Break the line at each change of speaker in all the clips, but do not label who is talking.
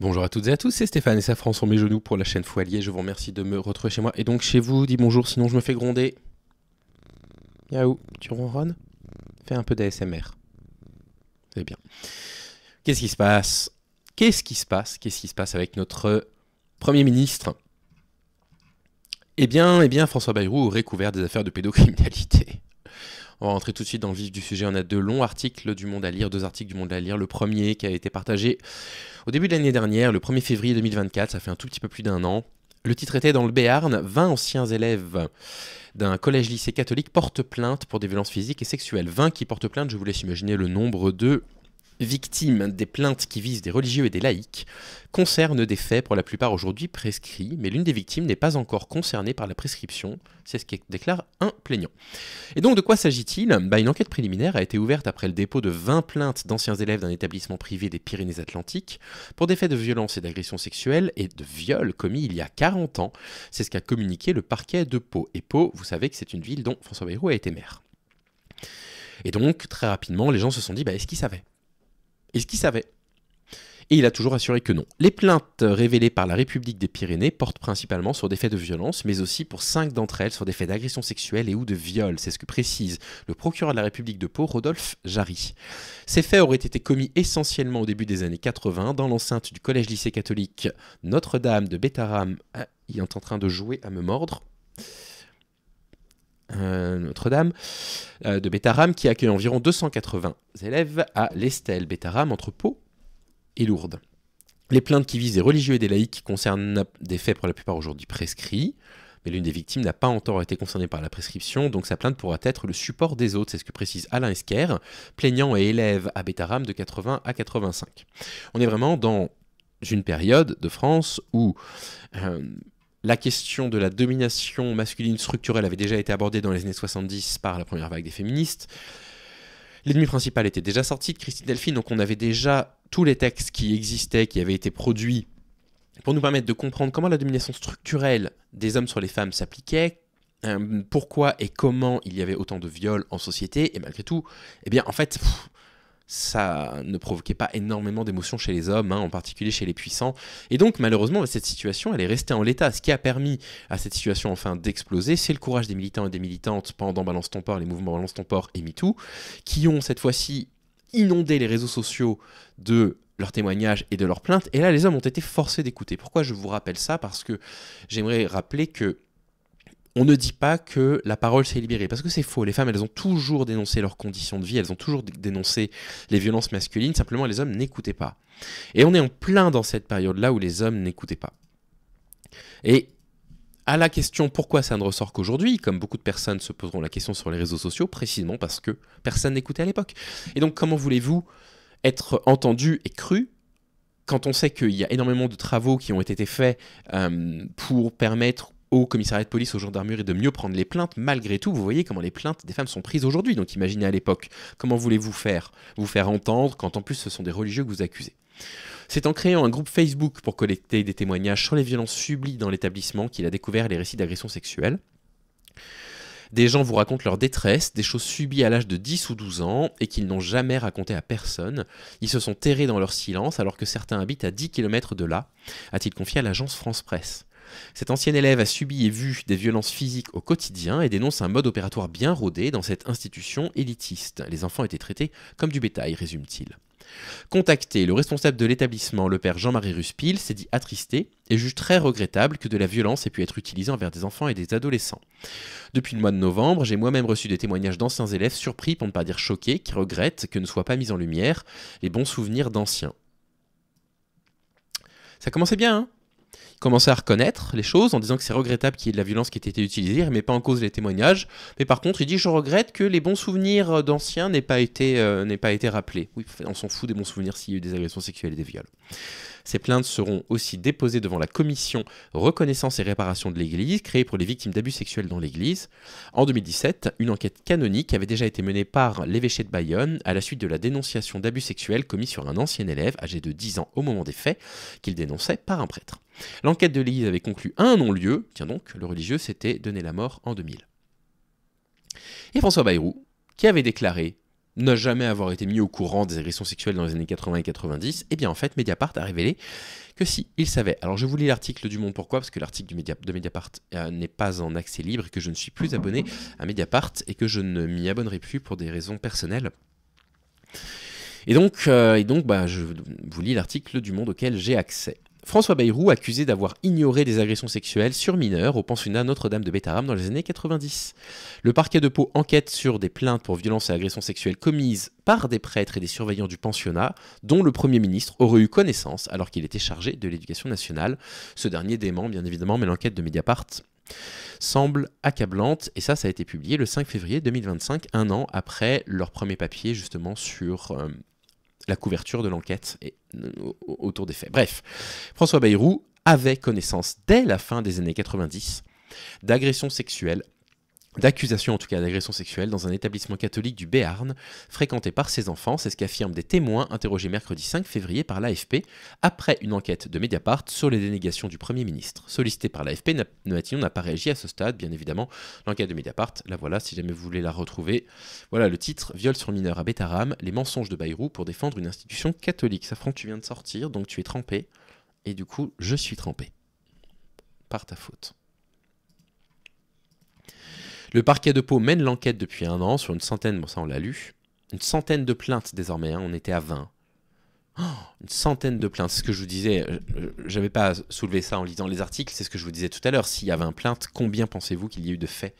Bonjour à toutes et à tous, c'est Stéphane et Safran sur mes genoux pour la chaîne Foilier. Je vous remercie de me retrouver chez moi. Et donc chez vous, dis bonjour, sinon je me fais gronder. Yaou, tu ronronnes? Fais un peu d'ASMR. C'est bien. Qu'est-ce qui se passe? Qu'est-ce qui se passe avec notre Premier ministre? Eh bien, François Bayrou aurait couvert des affaires de pédocriminalité. On va rentrer tout de suite dans le vif du sujet. On a deux longs articles du Monde à lire, deux articles du Monde à lire. Le premier qui a été partagé au début de l'année dernière, le 1er février 2024, ça fait un tout petit peu plus d'un an. Le titre était dans le Béarn, 20 anciens élèves d'un collège-lycée catholique portent plainte pour des violences physiques et sexuelles. 20 qui portent plainte, je vous laisse imaginer le nombre de victimes. Des plaintes qui visent des religieux et des laïcs concernent des faits pour la plupart aujourd'hui prescrits, mais l'une des victimes n'est pas encore concernée par la prescription, c'est ce qui déclare un plaignant. Et donc de quoi s'agit-il? Une enquête préliminaire a été ouverte après le dépôt de 20 plaintes d'anciens élèves d'un établissement privé des Pyrénées-Atlantiques pour des faits de violence et d'agression sexuelle et de viol commis il y a 40 ans. C'est ce qu'a communiqué le parquet de Pau. Et Pau, vous savez que c'est une ville dont François Bayrou a été maire. Et donc très rapidement, les gens se sont dit, est-ce qu'il savait? Est-ce qu'il savait? Et il a toujours assuré que non. Les plaintes révélées par la République des Pyrénées portent principalement sur des faits de violence, mais aussi pour 5 d'entre elles sur des faits d'agression sexuelle et ou de viol. C'est ce que précise le procureur de la République de Pau, Rodolphe Jarry. Ces faits auraient été commis essentiellement au début des années 80 dans l'enceinte du collège-lycée catholique Notre-Dame de Bétharram. Ah, il est en train de jouer à me mordre. Notre-Dame de Bétharram qui accueille environ 280 élèves à l'Estelle Bétharram entre Pau et Lourdes. Les plaintes qui visent des religieux et des laïcs concernent des faits pour la plupart aujourd'hui prescrits, mais l'une des victimes n'a pas encore été concernée par la prescription, donc sa plainte pourra être le support des autres, c'est ce que précise Alain Esquer, plaignant et élève à Bétharram de 80 à 85. On est vraiment dans une période de France où la question de la domination masculine structurelle avait déjà été abordée dans les années 70 par la première vague des féministes. L'ennemi principal était déjà sorti de Christine Delphine, donc on avait déjà tous les textes qui existaient, qui avaient été produits pour nous permettre de comprendre comment la domination structurelle des hommes sur les femmes s'appliquait, pourquoi et comment il y avait autant de viols en société, et malgré tout, ça ne provoquait pas énormément d'émotions chez les hommes, en particulier chez les puissants. Et donc, malheureusement, cette situation, elle est restée en l'état. Ce qui a permis à cette situation, enfin, d'exploser, c'est le courage des militants et des militantes pendant Balance ton port, les mouvements Balance ton port et MeToo, qui ont cette fois-ci inondé les réseaux sociaux de leurs témoignages et de leurs plaintes. Et là, les hommes ont été forcés d'écouter. Pourquoi je vous rappelle ça? Parce que j'aimerais rappeler que on ne dit pas que la parole s'est libérée, parce que c'est faux. Les femmes, elles ont toujours dénoncé leurs conditions de vie, elles ont toujours dénoncé les violences masculines, simplement les hommes n'écoutaient pas. Et on est en plein dans cette période-là où les hommes n'écoutaient pas. Et à la question pourquoi ça ne ressort qu'aujourd'hui, comme beaucoup de personnes se poseront la question sur les réseaux sociaux, précisément parce que personne n'écoutait à l'époque. Et donc comment voulez-vous être entendu et cru quand on sait qu'il y a énormément de travaux qui ont été faits pour permettre au commissariat de police, aux gendarmeries de mieux prendre les plaintes, malgré tout, vous voyez comment les plaintes des femmes sont prises aujourd'hui. Donc imaginez à l'époque, comment voulez-vous vous faire entendre quand en plus ce sont des religieux que vous accusez? C'est en créant un groupe Facebook pour collecter des témoignages sur les violences subies dans l'établissement qu'il a découvert les récits d'agressions sexuelles. Des gens vous racontent leur détresse, des choses subies à l'âge de 10 ou 12 ans et qu'ils n'ont jamais raconté à personne. Ils se sont terrés dans leur silence alors que certains habitent à 10 km de là, a-t-il confié à l'agence France Presse. Cet ancien élève a subi et vu des violences physiques au quotidien et dénonce un mode opératoire bien rodé dans cette institution élitiste. Les enfants étaient traités comme du bétail, résume-t-il. Contacté, le responsable de l'établissement, le père Jean-Marie Ruspil, s'est dit attristé et juge très regrettable que de la violence ait pu être utilisée envers des enfants et des adolescents. Depuis le mois de novembre, j'ai moi-même reçu des témoignages d'anciens élèves surpris, pour ne pas dire choqués, qui regrettent que ne soient pas mis en lumière les bons souvenirs d'anciens. Ça commençait bien, hein? Commencer à reconnaître les choses en disant que c'est regrettable qu'il y ait de la violence qui ait été utilisée, il ne remet pas en cause les témoignages, mais par contre il dit je regrette que les bons souvenirs d'anciens n'aient pas été rappelés. Oui, on s'en fout des bons souvenirs s'il y a eu des agressions sexuelles et des viols. Ces plaintes seront aussi déposées devant la commission reconnaissance et réparation de l'Église, créée pour les victimes d'abus sexuels dans l'Église. En 2017, une enquête canonique avait déjà été menée par l'évêché de Bayonne à la suite de la dénonciation d'abus sexuels commis sur un ancien élève âgé de 10 ans au moment des faits, qu'il dénonçait par un prêtre. L'enquête de l'Église avait conclu à un non-lieu, tiens donc, le religieux s'était donné la mort en 2000. Et François Bayrou, qui avait déclaré n'a jamais avoir été mis au courant des agressions sexuelles dans les années 80 et 90, et bien en fait Mediapart a révélé que si, il savait. Alors je vous lis l'article du Monde, pourquoi? Parce que l'article de Mediapart n'est pas en accès libre et que je ne suis plus abonné à Mediapart et que je ne m'y abonnerai plus pour des raisons personnelles. Et donc, je vous lis l'article du Monde auquel j'ai accès. François Bayrou, accusé d'avoir ignoré des agressions sexuelles sur mineurs au pensionnat Notre-Dame de Bétarame dans les années 90. Le parquet de Pau enquête sur des plaintes pour violences et agressions sexuelles commises par des prêtres et des surveillants du pensionnat, dont le Premier ministre aurait eu connaissance alors qu'il était chargé de l'éducation nationale. Ce dernier dément, bien évidemment, mais l'enquête de Mediapart semble accablante, et ça a été publié le 5 février 2025, un an après leur premier papier justement sur la couverture de l'enquête et autour des faits. Bref, François Bayrou avait connaissance dès la fin des années 90 d'agressions sexuelles, d'accusations en tout cas d'agressions sexuelles dans un établissement catholique du Béarn, fréquenté par ses enfants, c'est ce qu'affirment des témoins interrogés mercredi 5 février par l'AFP, après une enquête de Mediapart sur les dénégations du Premier ministre. Sollicité par l'AFP, Matignon n'a pas réagi à ce stade, bien évidemment. L'enquête de Mediapart, la voilà, si jamais vous voulez la retrouver. Voilà le titre, viol sur mineur à Bétarame, les mensonges de Bayrou pour défendre une institution catholique. Safran, tu viens de sortir, donc tu es trempé, et du coup, je suis trempé. Par ta faute. Le parquet de Pau mène l'enquête depuis un an sur une centaine, bon ça on l'a lu, une centaine de plaintes désormais, on était à 20. Oh, une centaine de plaintes, c'est ce que je vous disais, je n'avais pas soulevé ça en lisant les articles, c'est ce que je vous disais tout à l'heure, s'il y a 20 plaintes, combien pensez-vous qu'il y a eu de faits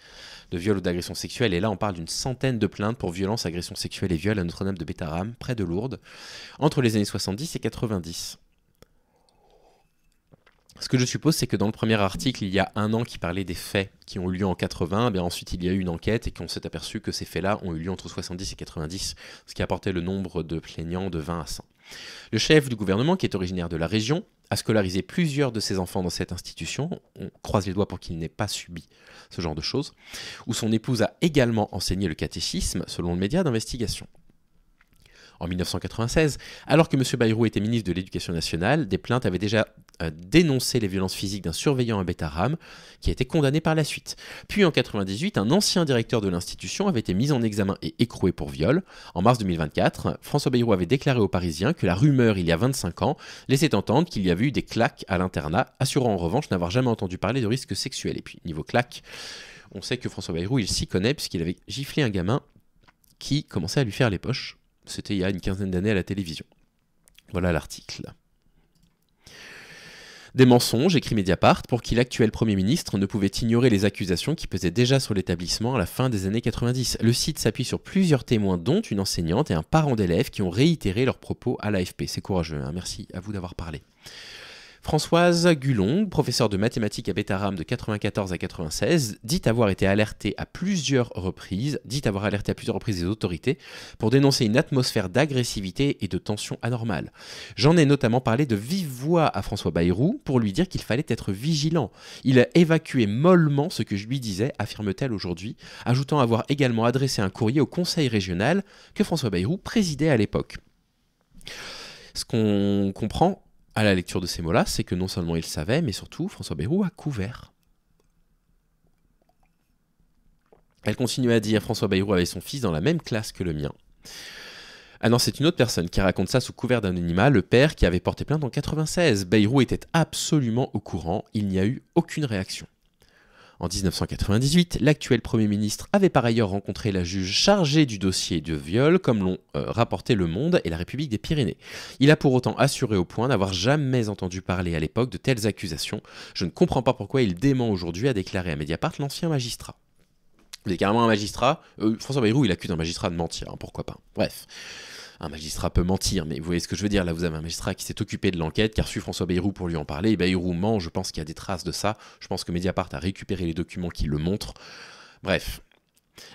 de viol ou d'agression sexuelle? Et là on parle d'une centaine de plaintes pour violence, agression sexuelle et viol à Notre-Dame de Bétarame, près de Lourdes, entre les années 70 et 90. Ce que je suppose, c'est que dans le premier article, il y a un an qui parlait des faits qui ont eu lieu en 80, bien ensuite il y a eu une enquête et qu'on s'est aperçu que ces faits-là ont eu lieu entre 70 et 90, ce qui apportait le nombre de plaignants de 20 à 100. Le chef du gouvernement, qui est originaire de la région, a scolarisé plusieurs de ses enfants dans cette institution, on croise les doigts pour qu'il n'ait pas subi ce genre de choses, où son épouse a également enseigné le catéchisme, selon le média d'investigation. En 1996, alors que M. Bayrou était ministre de l'Éducation nationale, des plaintes avaient déjà dénoncé les violences physiques d'un surveillant à Bétarame, qui a été condamné par la suite. Puis en 1998, un ancien directeur de l'institution avait été mis en examen et écroué pour viol. En mars 2024, François Bayrou avait déclaré aux Parisiens que la rumeur, il y a 25 ans, laissait entendre qu'il y avait eu des claques à l'internat, assurant en revanche n'avoir jamais entendu parler de risques sexuels. Et puis, niveau claques, on sait que François Bayrou, il s'y connaît, puisqu'il avait giflé un gamin qui commençait à lui faire les poches. C'était il y a une quinzaine d'années à la télévision. Voilà l'article. Des mensonges, écrit Mediapart, pour qui l'actuel Premier ministre ne pouvait ignorer les accusations qui pesaient déjà sur l'établissement à la fin des années 90. Le site s'appuie sur plusieurs témoins, dont une enseignante et un parent d'élèves qui ont réitéré leurs propos à l'AFP. C'est courageux, hein. Merci à vous d'avoir parlé. Françoise Gulong, professeure de mathématiques à Bétarame de 94 à 96, dit avoir alerté à plusieurs reprises les autorités pour dénoncer une atmosphère d'agressivité et de tension anormale. J'en ai notamment parlé de vive voix à François Bayrou pour lui dire qu'il fallait être vigilant. Il a évacué mollement ce que je lui disais, affirme-t-elle aujourd'hui, ajoutant avoir également adressé un courrier au conseil régional que François Bayrou présidait à l'époque. Ce qu'on comprend à la lecture de ces mots-là, c'est que non seulement il savait, mais surtout François Bayrou a couvert. Elle continue à dire François Bayrou avait son fils dans la même classe que le mien. Ah non, c'est une autre personne qui raconte ça sous couvert d'anonymat, le père qui avait porté plainte en 96. Bayrou était absolument au courant, il n'y a eu aucune réaction. En 1998, l'actuel Premier ministre avait par ailleurs rencontré la juge chargée du dossier de viol, comme l'ont rapporté Le Monde et la République des Pyrénées. Il a pour autant assuré au point n'avoir jamais entendu parler à l'époque de telles accusations. Je ne comprends pas pourquoi il dément aujourd'hui, a déclaré à Mediapart l'ancien magistrat. Vous êtes carrément un magistrat. François Bayrou, il accuse un magistrat de mentir, hein, pourquoi pas. Bref. Un magistrat peut mentir, mais vous voyez ce que je veux dire, là vous avez un magistrat qui s'est occupé de l'enquête, qui a reçu François Bayrou pour lui en parler, et Bayrou ment, je pense qu'il y a des traces de ça, je pense que Mediapart a récupéré les documents qui le montrent. Bref.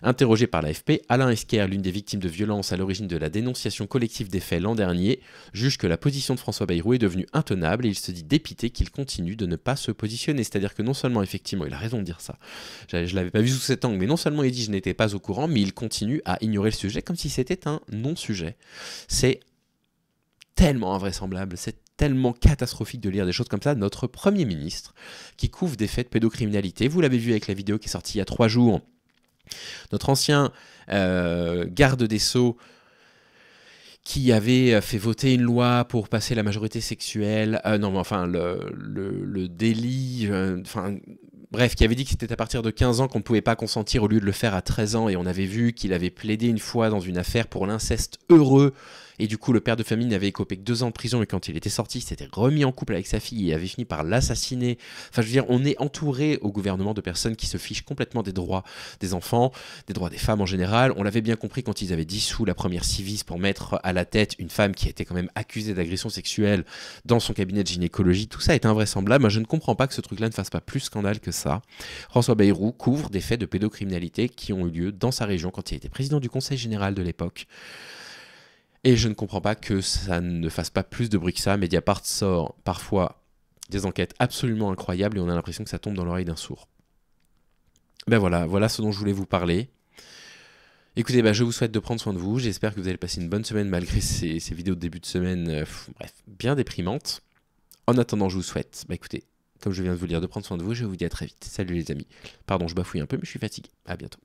Interrogé par l'AFP, Alain Esquer, l'une des victimes de violences à l'origine de la dénonciation collective des faits l'an dernier, juge que la position de François Bayrou est devenue intenable et il se dit dépité qu'il continue de ne pas se positionner. C'est-à-dire que non seulement, effectivement, il a raison de dire ça, je ne l'avais pas vu sous cet angle, mais non seulement il dit je n'étais pas au courant, mais il continue à ignorer le sujet comme si c'était un non-sujet. C'est tellement invraisemblable, c'est tellement catastrophique de lire des choses comme ça. Notre Premier ministre, qui couvre des faits de pédocriminalité, vous l'avez vu avec la vidéo qui est sortie il y a 3 jours, Notre ancien garde des Sceaux qui avait fait voter une loi pour passer la majorité sexuelle, non mais enfin le délit, bref, qui avait dit que c'était à partir de 15 ans qu'on ne pouvait pas consentir au lieu de le faire à 13 ans, et on avait vu qu'il avait plaidé une fois dans une affaire pour l'inceste heureux, et du coup le père de famille n'avait écopé que 2 ans de prison, et quand il était sorti, il s'était remis en couple avec sa fille et avait fini par l'assassiner. Enfin je veux dire, on est entouré au gouvernement de personnes qui se fichent complètement des droits des enfants, des droits des femmes en général. On l'avait bien compris quand ils avaient dissous la première Civis pour mettre à la tête une femme qui était quand même accusée d'agression sexuelle dans son cabinet de gynécologie. Tout ça est invraisemblable. Moi je ne comprends pas que ce truc-là ne fasse pas plus scandale que ça. François Bayrou couvre des faits de pédocriminalité qui ont eu lieu dans sa région quand il était président du Conseil général de l'époque. Et je ne comprends pas que ça ne fasse pas plus de bruit que ça. Mediapart sort parfois des enquêtes absolument incroyables et on a l'impression que ça tombe dans l'oreille d'un sourd. Ben voilà ce dont je voulais vous parler. Écoutez, je vous souhaite de prendre soin de vous. J'espère que vous allez passer une bonne semaine malgré ces vidéos de début de semaine, bien déprimantes. En attendant, je vous souhaite, écoutez, comme je viens de vous le dire, de prendre soin de vous. Je vous dis à très vite. Salut les amis. Pardon, je bafouille un peu, mais je suis fatigué. À bientôt.